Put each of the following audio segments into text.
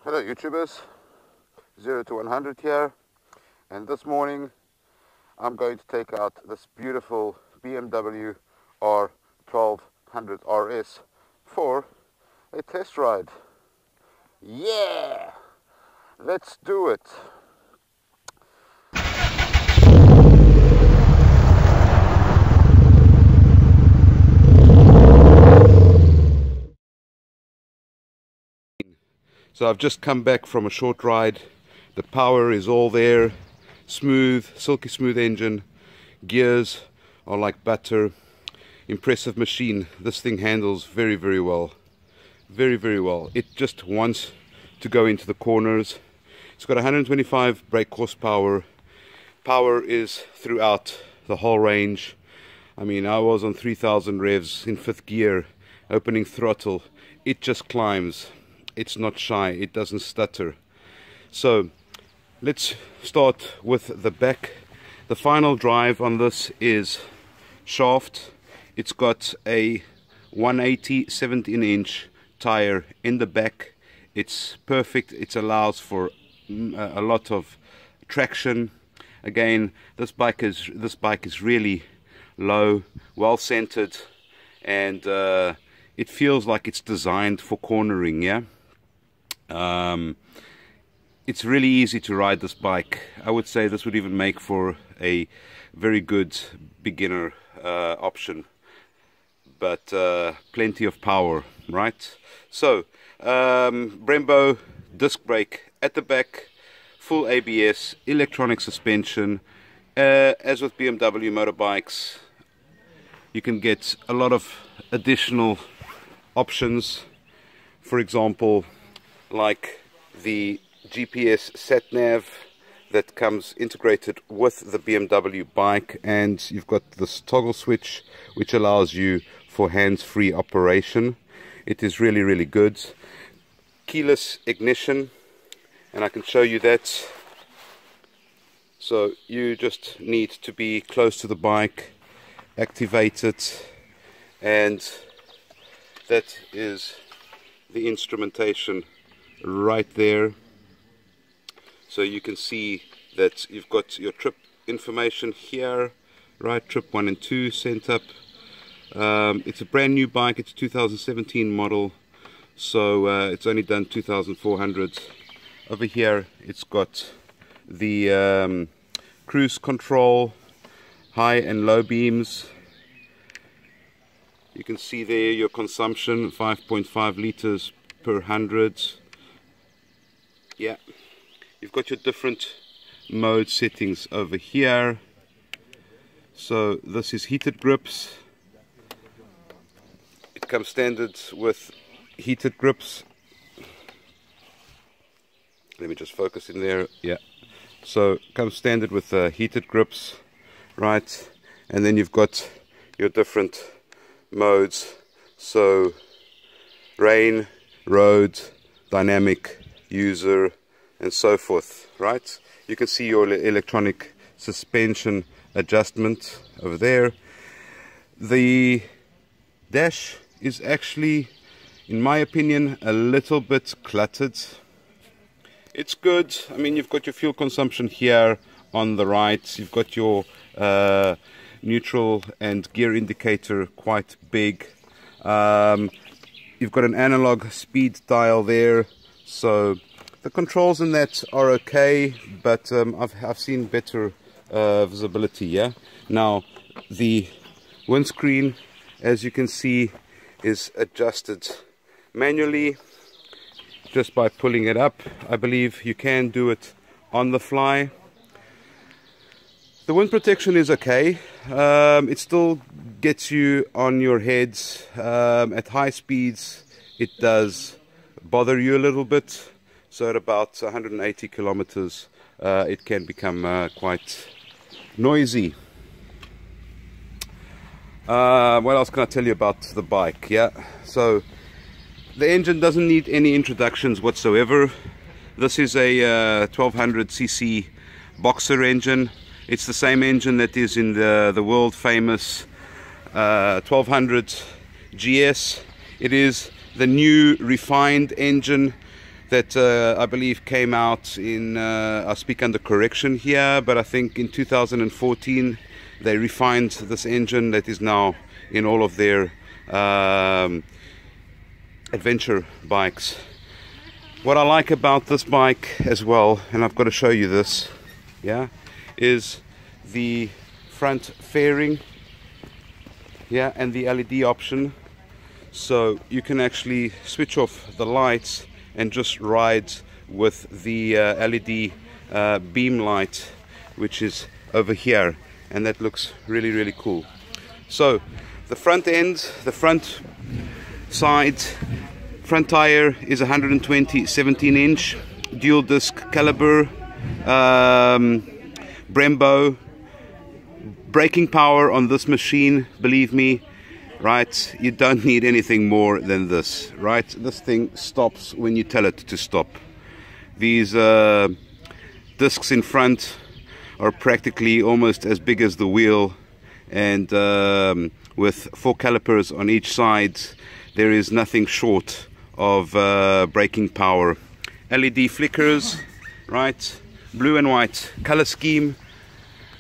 Hello YouTubers, 0 to 100 here, and this morning I'm going to take out this beautiful BMW R1200RS for a test ride. Yeah! Let's do it! So I've just come back from a short ride. The power is all there, smooth, silky smooth engine, gears are like butter, impressive machine. This thing handles very well, very well. It just wants to go into the corners. It's got 125 brake horsepower. Power is throughout the whole range. I mean, I was on 3000 revs in 5th gear, opening throttle. It just climbs. It's not shy, it doesn't stutter. So let's start with the back. The final drive on this is shaft. It's got a 180 17-inch tire in the back. It's perfect. It allows for a lot of traction. Again, this bike is really low, well centered, and it feels like it's designed for cornering. Yeah. It's really easy to ride this bike. I would say this would even make for a very good beginner option, but plenty of power, right? So Brembo disc brake at the back, full ABS, electronic suspension. As with BMW motorbikes, you can get a lot of additional options. For example, like the GPS sat-nav that comes integrated with the BMW bike, and you've got this toggle switch which allows you for hands-free operation. It is really good. Keyless ignition, and I can show you that. So you just need to be close to the bike, activate it, and that is the instrumentation right there. So you can see that you've got your trip information here, right? Trip 1 and 2 sent up. It's a brand new bike. It's a 2017 model, so it's only done 2,400. Over here it's got the cruise control, high and low beams. You can see there your consumption, 5.5 liters per 100. Yeah, you've got your different mode settings over here. So this is heated grips. It comes standard with heated grips. Let me just focus in there. Yeah, so it comes standard with heated grips, right? And then you've got your different modes. So rain, road, dynamic, user, and so forth, right? You can see your electronic suspension adjustment over there. The dash is actually, in my opinion, a little bit cluttered. It's good. I mean, you've got your fuel consumption here on the right. You've got your neutral and gear indicator quite big. You've got an analog speed dial there, so the controls in that are okay, but I've seen better visibility. Yeah. Now the windscreen, as you can see, is adjusted manually just by pulling it up. I believe you can do it on the fly. The wind protection is okay. It still gets you on your heads. At high speeds it does bother you a little bit. So at about 180 kilometers it can become quite noisy. What else can I tell you about the bike? Yeah, so the engine doesn't need any introductions whatsoever. This is a 1200cc boxer engine. It's the same engine that is in the world famous 1200 GS. It is the new refined engine that I believe came out in, I speak under correction here, but I think in 2014 they refined this engine that is now in all of their adventure bikes. What I like about this bike as well, and I've got to show you this, yeah, is the front fairing, yeah, and the LED option. So you can actually switch off the lights and just ride with the LED beam light, which is over here, and that looks really, really cool. So the front end, the front side, front tire is 120 17-inch dual disc caliber, Brembo. Braking power on this machine, believe me, right, you don't need anything more than this, right? This thing stops when you tell it to stop. These discs in front are practically almost as big as the wheel, and with 4 calipers on each side, there is nothing short of braking power. LED flickers, right? Blue and white color scheme.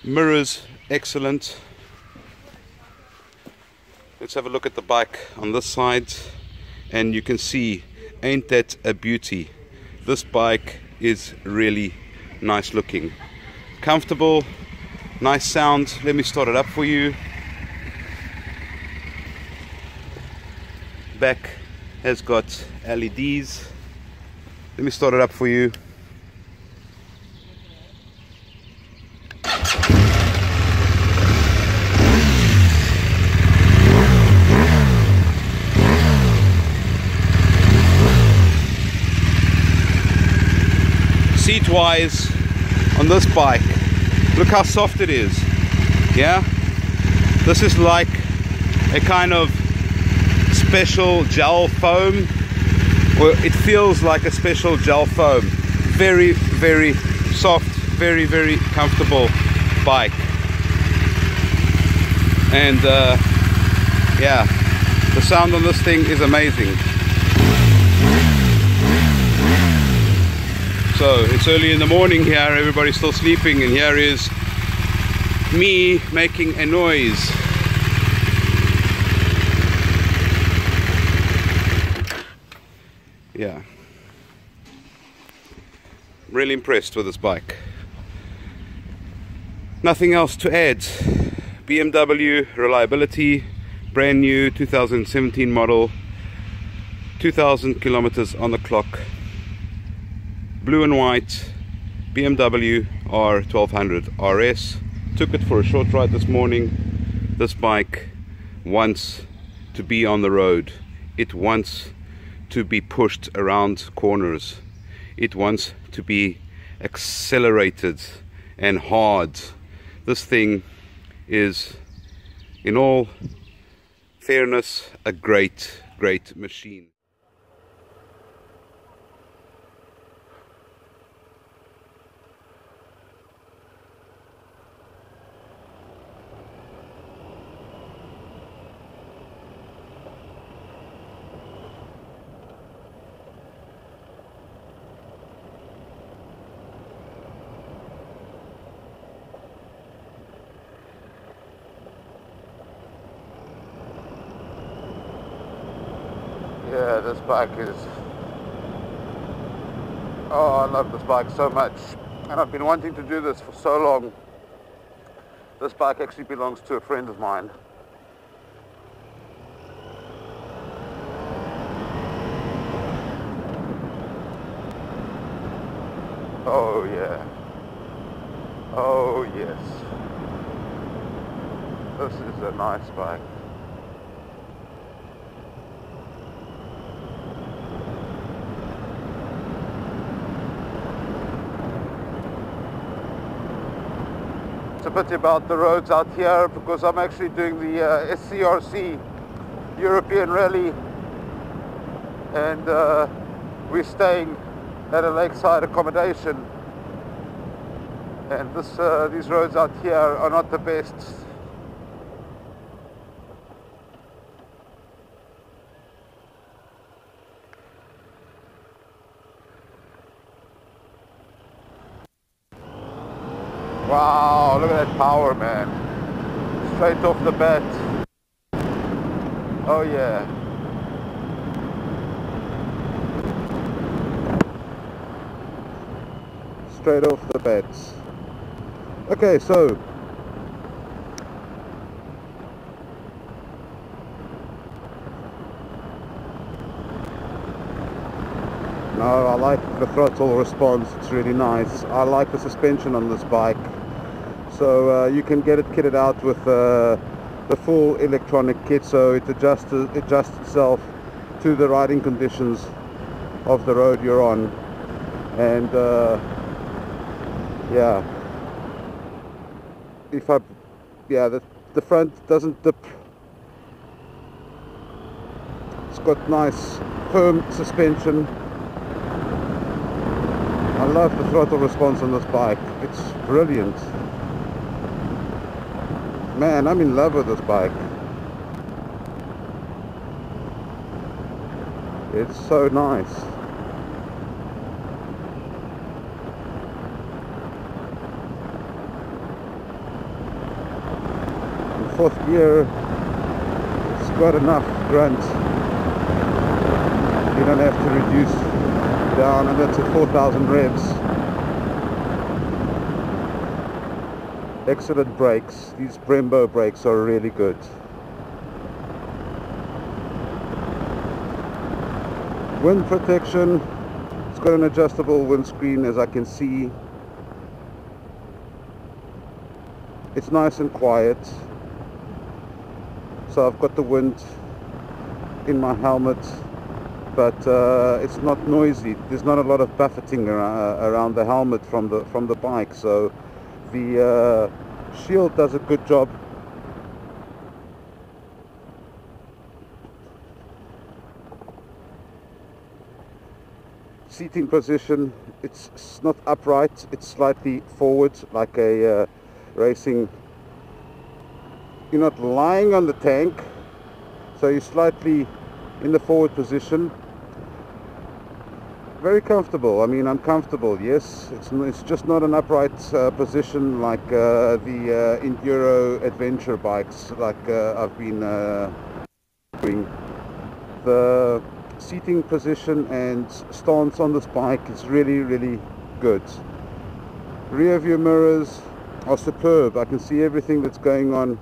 Mirrors, excellent. Let's have a look at the bike on this side, and you can see, ain't that a beauty? This bike is really nice looking, comfortable, nice sound. Let me start it up for you. Back has got LEDs. Let me start it up for you. Seat wise on this bike, look how soft it is. Yeah, this is like a kind of special gel foam, or it feels like a special gel foam. Very, very soft, very, very comfortable bike. And yeah, the sound on this thing is amazing. So it's early in the morning here, everybody's still sleeping, and here is me making a noise. Yeah, really impressed with this bike. Nothing else to add. BMW reliability, brand new 2017 model, 2,000 kilometers on the clock. Blue and white BMW R1200RS. Took it for a short ride this morning. This bike wants to be on the road. It wants to be pushed around corners. It wants to be accelerated and hard. This thing is, in all fairness, a great, great machine. Yeah, this bike is, oh, I love this bike so much, and I've been wanting to do this for so long. This bike actually belongs to a friend of mine. Oh yeah, oh yes, this is a nice bike. It's a bit about the roads out here because I'm actually doing the SCRC European Rally, and we're staying at a lakeside accommodation, and these roads out here are not the best. Wow, look at that power, man. Straight off the bat. Oh yeah. Straight off the bat. Okay, so no, I like the throttle response, it's really nice. I like the suspension on this bike. So you can get it kitted out with the full electronic kit, so it adjusts itself to the riding conditions of the road you're on. And yeah, the front doesn't dip. It's got nice firm suspension. I love the throttle response on this bike. It's brilliant. Man, I'm in love with this bike. It's so nice. In fourth gear, it's got enough grunt. You don't have to reduce down, and that's at 4,000 revs. Excellent brakes. These Brembo brakes are really good. Wind protection. It's got an adjustable windscreen, as I can see. It's nice and quiet. So I've got the wind in my helmet, but it's not noisy. There's not a lot of buffeting around the helmet from the bike, so the shield does a good job. Seating position, it's not upright, it's slightly forward, like a racing. You're not lying on the tank, so you're slightly in the forward position. Very comfortable. I mean, I'm comfortable, yes. It's just not an upright position like the Enduro adventure bikes like I've been doing. The seating position and stance on this bike is really, really good. Rear view mirrors are superb. I can see everything that's going on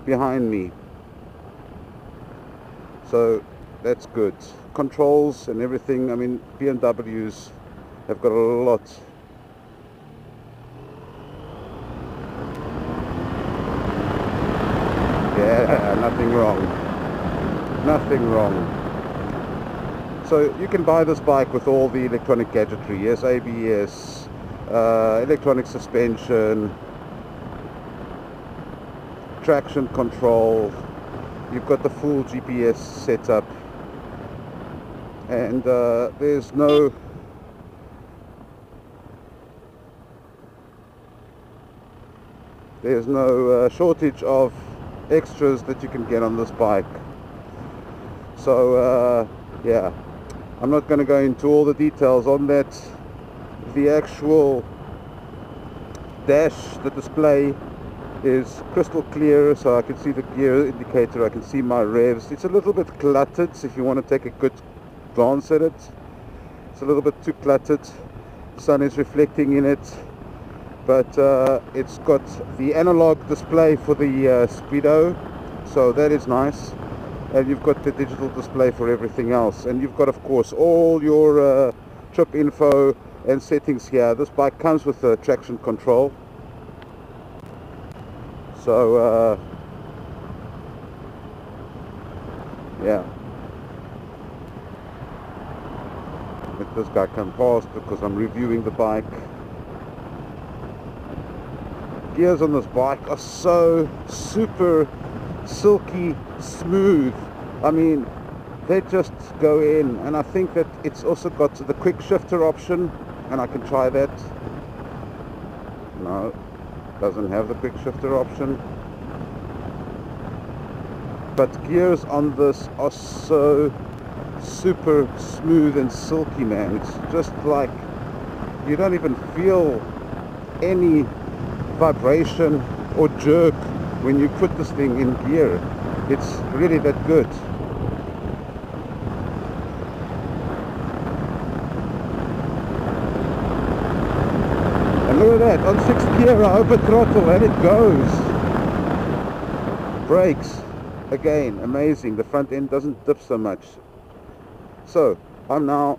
behind me, so that's good. Controls and everything, I mean, BMWs have got a lot. Yeah, nothing wrong. Nothing wrong. So you can buy this bike with all the electronic gadgetry. Yes, ABS, electronic suspension, traction control. You've got the full GPS setup. And there's no shortage of extras that you can get on this bike. So yeah, I'm not going to go into all the details on that. The actual dash, the display is crystal clear, so I can see the gear indicator, I can see my revs. It's a little bit cluttered, so if you want to take a good glance at it, it's a little bit too cluttered. The sun is reflecting in it, but it's got the analog display for the speedo, so that is nice, and you've got the digital display for everything else, and you've got, of course, all your trip info and settings here. This bike comes with a traction control, so yeah. Let this guy come past because I'm reviewing the bike. Gears on this bike are so super silky smooth. I mean, they just go in, and I think that it's also got the quick shifter option, and I can try that. No, doesn't have the quick shifter option. But gears on this are so super smooth and silky, man. It's just like you don't even feel any vibration or jerk when you put this thing in gear. It's really that good. And look at that, on 6th gear I open throttle and it goes. Brakes, again, amazing. The front end doesn't dip so much. So, I'm now,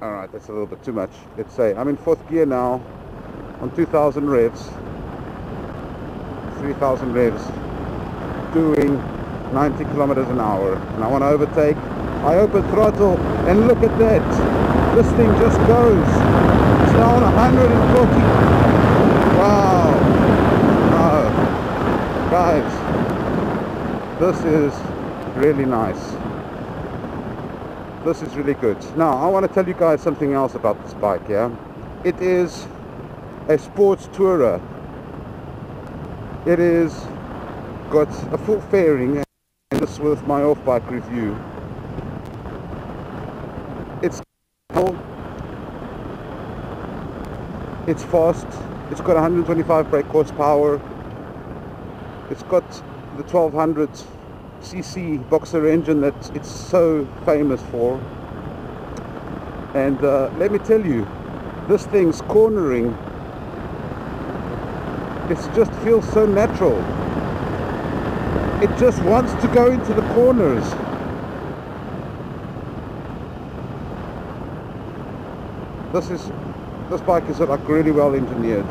alright, that's a little bit too much. Let's say, I'm in 4th gear now, on 2000 revs, 3000 revs, doing 90 kilometers an hour. And I want to overtake. I open throttle, and look at that. This thing just goes. It's now on 140. Wow. Wow. Guys, this is really nice. This is really good. Now, I want to tell you guys something else about this bike, yeah? It is a sports tourer. It is got a full fairing, and this was my off-bike review. It's fast. It's got 125 brake horsepower. It's got the 1200cc boxer engine that it's so famous for. And let me tell you, this thing's cornering, it just feels so natural. It just wants to go into the corners. This bike is like really well engineered.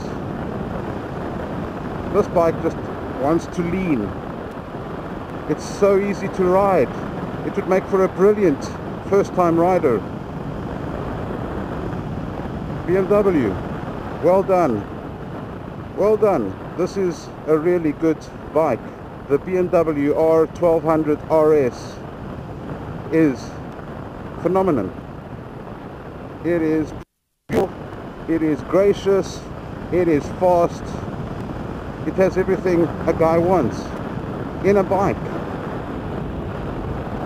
This bike just wants to lean. It's so easy to ride. It would make for a brilliant first-time rider. BMW, well done. Well done. This is a really good bike. The BMW R1200RS is phenomenal. It is beautiful, it is gracious, it is fast, it has everything a guy wants in a bike.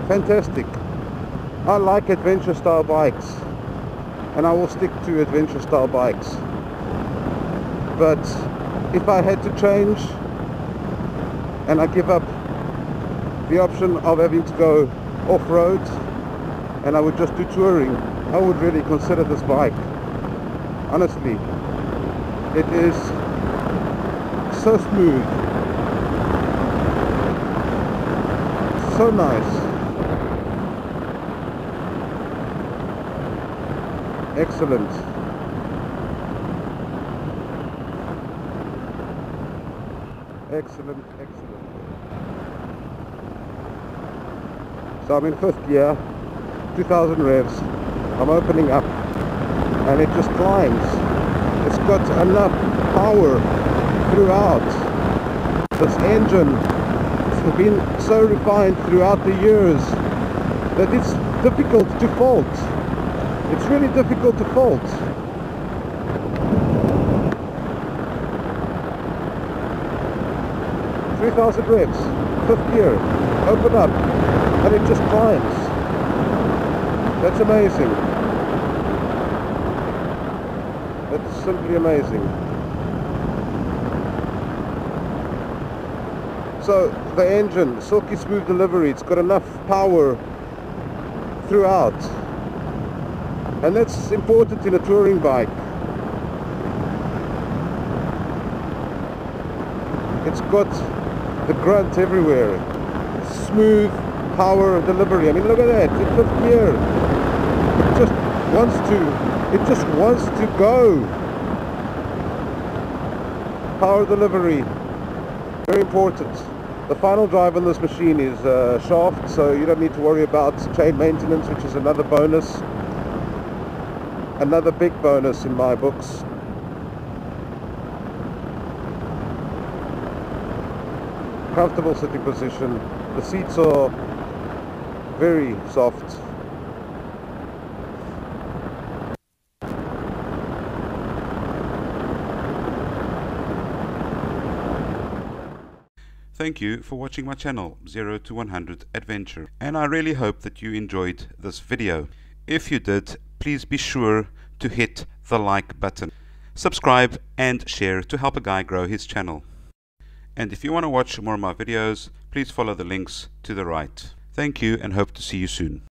Fantastic. I like adventure style bikes, and I will stick to adventure style bikes. But if I had to change and I give up the option of having to go off-road and I would just do touring, I would really consider this bike. Honestly, it is so smooth, so nice. Excellent. Excellent, excellent. So I'm in 5th gear, 2000 revs, I'm opening up, and it just climbs. It's got enough power throughout. This engine has been so refined throughout the years that it's difficult to fault. It's really difficult to fault. .3,000 revs, 5th gear, open up, and it just climbs. That's amazing. That's simply amazing. So the engine, silky smooth delivery, it's got enough power throughout. And that's important in a touring bike. It's got the grunt everywhere. Smooth power delivery. I mean, look at that. It's 5th gear. It just wants to go. Power delivery. Very important. The final drive on this machine is shaft, so you don't need to worry about chain maintenance, which is another bonus. Another big bonus in my books. Comfortable sitting position. The seats are very soft. Thank you for watching my channel 0 to 100 Adventure, and I really hope that you enjoyed this video. If you did, please be sure to hit the like button. subscribe and share to help a guy grow his channel. And if you want to watch more of my videos, please follow the links to the right. Thank you and hope to see you soon.